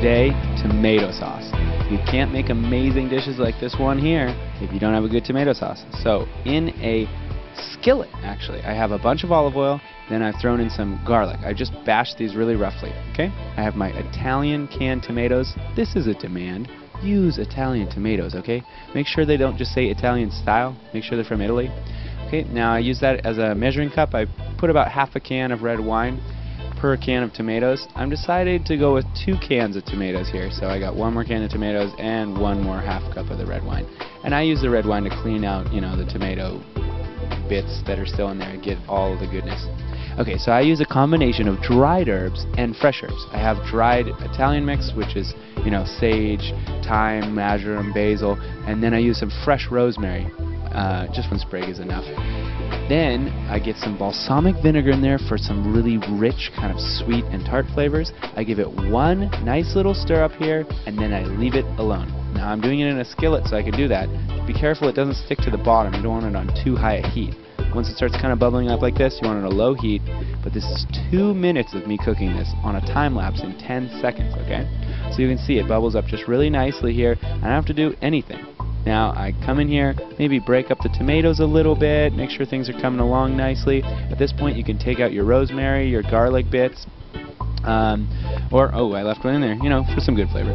day, tomato sauce. You can't make amazing dishes like this one here if you don't have a good tomato sauce. So in a skillet, actually, I have a bunch of olive oil, then I've thrown in some garlic. I just bashed these really roughly, okay? I have my Italian canned tomatoes. This is a demand. Use Italian tomatoes, okay? Make sure they don't just say Italian style. Make sure they're from Italy. Okay, now I use that as a measuring cup. I put about half a can of red wine per can of tomatoes. I'm decided to go with 2 cans of tomatoes here, so I got 1 more can of tomatoes and 1 more half cup of the red wine. And I use the red wine to clean out, you know, the tomato bits that are still in there and get all of the goodness. Okay, so I use a combination of dried herbs and fresh herbs. I have dried Italian mix, which is, you know, sage, thyme, marjoram, basil, and then I use some fresh rosemary. Just 1 sprig is enough. Then I get some balsamic vinegar in there for some really rich, kind of sweet and tart flavors. I give it 1 nice little stir up here, and then I leave it alone. Now I'm doing it in a skillet, so I can do that. Be careful it doesn't stick to the bottom. You don't want it on too high a heat. Once it starts kind of bubbling up like this, you want it on a low heat. But this is 2 minutes of me cooking this on a time lapse in 10 seconds, okay? So you can see it bubbles up just really nicely here. I don't have to do anything. Now I come in here, maybe break up the tomatoes a little bit, make sure things are coming along nicely. At this point you can take out your rosemary, your garlic bits, or, oh, I left one in there, you know, for some good flavor.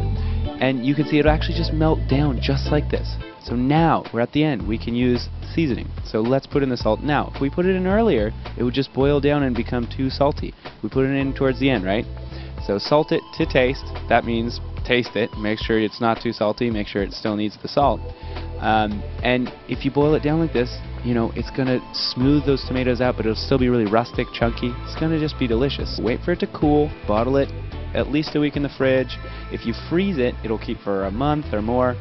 And you can see it'll actually just melt down just like this. So now, we're at the end, we can use seasoning. So let's put in the salt now. If we put it in earlier, it would just boil down and become too salty. We put it in towards the end, right? So salt it to taste. That means taste it. Make sure it's not too salty. Make sure it still needs the salt. And if you boil it down like this, you know, it's going to smooth those tomatoes out, but it'll still be really rustic, chunky. It's going to just be delicious. Wait for it to cool. Bottle it at least a week in the fridge. If you freeze it, it'll keep for a month or more.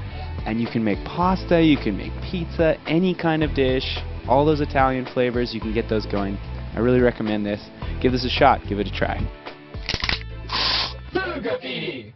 And you can make pasta, you can make pizza, any kind of dish, all those Italian flavors, you can get those going. I really recommend this. Give this a shot. Give it a try. Food graffiti!